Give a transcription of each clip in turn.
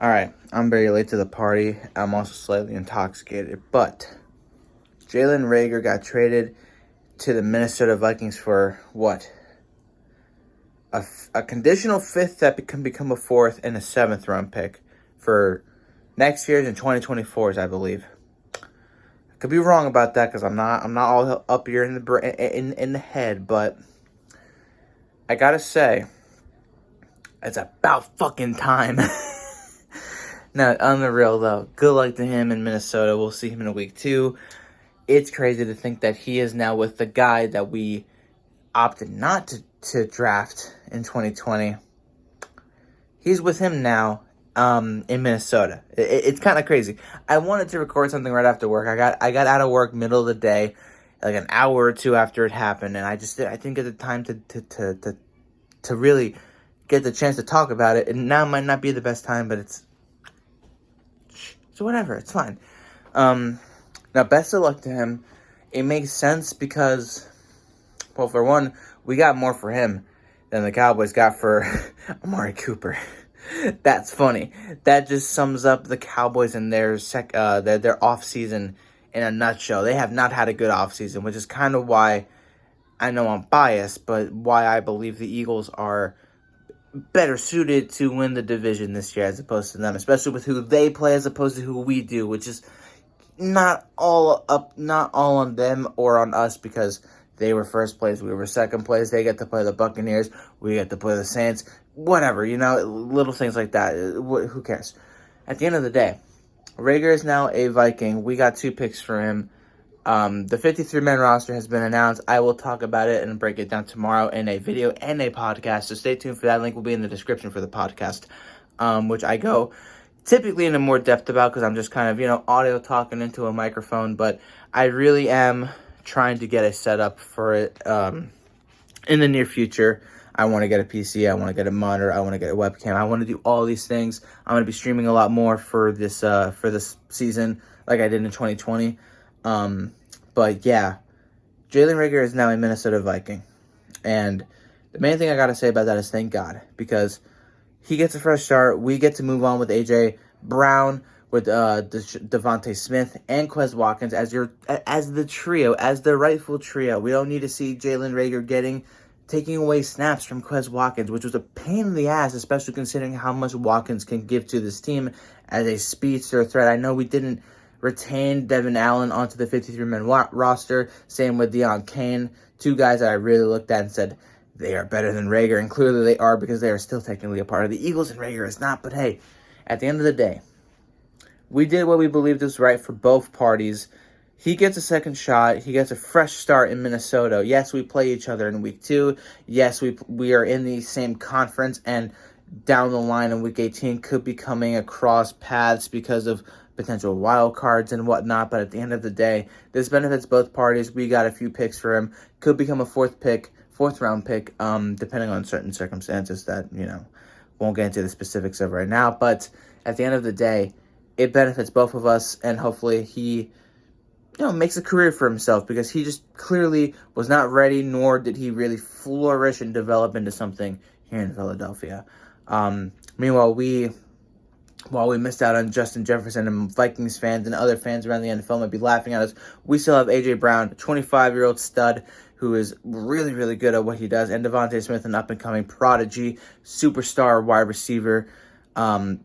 All right, I'm very late to the party. I'm also slightly intoxicated, but Jalen Reagor got traded to the Minnesota Vikings for what? A conditional fifth that can become a fourth and a seventh round pick for next year's and 2024's, I believe. I could be wrong about that because I'm not all up here in the head, but I gotta say, it's about fucking time. No, on the real though, good luck to him in Minnesota. We'll see him in week 2. It's crazy to think that he is now with the guy that we opted not to draft in 2020. He's with him now in Minnesota. It's kind of crazy. I wanted to record something right after work. I got out of work middle of the day, like an hour or two after it happened, and I didn't get the time to really get the chance to talk about it. And now might not be the best time, but so whatever, it's fine. Now, best of luck to him. It makes sense because, well, for one, we got more for him than the Cowboys got for Amari Cooper. That's funny. That just sums up the Cowboys and their offseason in a nutshell. They have not had a good offseason, which is kind of why I know I'm biased, but why I believe the Eagles are better suited to win the division this year as opposed to them, especially with who they play as opposed to who we do, which is not all on them or on us because they were first place, we were second place. They get to play the Buccaneers, we get to play the Saints, whatever, little things like that. Who cares? At the end of the day, Reagor is now a Viking. We got 2 picks for him. The 53-man roster has been announced. I will talk about it and break it down tomorrow in a video and a podcast, so stay tuned for that. Link will be in the description for the podcast, which I go typically into more depth about because I'm just kind of, audio talking into a microphone, but I really am trying to get a setup for it in the near future. I want to get a PC, I want to get a monitor, I want to get a webcam, I want to do all these things. I'm going to be streaming a lot more for this season like I did in 2020. But yeah, Jalen Reagor is now a Minnesota Viking. And the main thing I got to say about that is thank God, because he gets a fresh start. We get to move on with A.J. Brown, with Devontae Smith and Quez Watkins as the trio, as the rightful trio. We don't need to see Jalen Reagor taking away snaps from Quez Watkins, which was a pain in the ass, especially considering how much Watkins can give to this team as a speedster threat. I know we didn't retain Devin Allen onto the 53-man roster. Same with Deon Cain. 2 guys that I really looked at and said, they are better than Reagor, and clearly they are because they are still technically a part of the Eagles, and Reagor is not. But hey, at the end of the day, we did what we believed was right for both parties. He gets a second shot. He gets a fresh start in Minnesota. Yes, we play each other in week 2. Yes, we are in the same conference, and down the line in week 18 could be coming across paths because of potential wild cards and whatnot. But at the end of the day, this benefits both parties. We got a few picks for him. Could become a fourth round pick, depending on certain circumstances that, won't get into the specifics of right now. But at the end of the day, it benefits both of us, and hopefully he, makes a career for himself, because he just clearly was not ready, nor did he really flourish and develop into something here in Philadelphia. Meanwhile, while we missed out on Justin Jefferson, and Vikings fans and other fans around the NFL might be laughing at us, we still have A.J. Brown, a 25-year-old stud who is really, really good at what he does, and Devontae Smith, an up-and-coming prodigy, superstar wide receiver.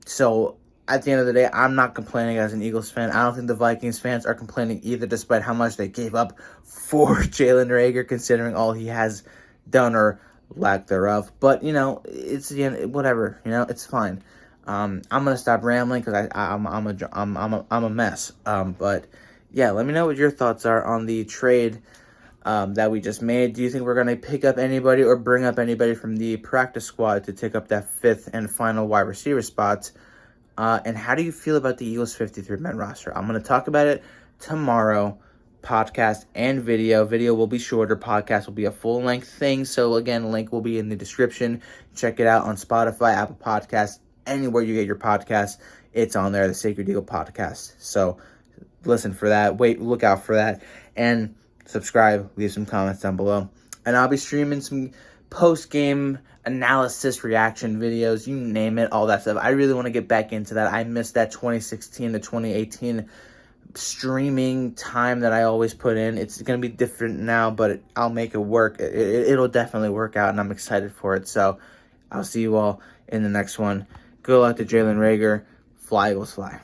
So at the end of the day, I'm not complaining as an Eagles fan. I don't think the Vikings fans are complaining either, despite how much they gave up for Jalen Reagor, considering all he has done or lack thereof. But, it's whatever. It's fine. I'm gonna stop rambling because I'm a mess. But yeah, let me know what your thoughts are on the trade that we just made. Do you think we're gonna pick up anybody or bring up anybody from the practice squad to take up that 5th and final wide receiver spot? And how do you feel about the Eagles 53-man roster? I'm gonna talk about it tomorrow. Podcast and video. Video will be shorter. Podcast will be a full-length thing. So again, link will be in the description. Check it out on Spotify, Apple Podcasts, anywhere you get your podcasts. It's on there, the Sacred Eagle Podcast. So listen for that. Look out for that. And subscribe. Leave some comments down below. And I'll be streaming some post-game analysis, reaction videos, you name it, all that stuff. I really want to get back into that. I missed that 2016 to 2018 streaming time that I always put in. It's going to be different now, but I'll make it work. It'll definitely work out, and I'm excited for it. So I'll see you all in the next one. Good luck to Jalen Reagor. Fly, Eagles, fly.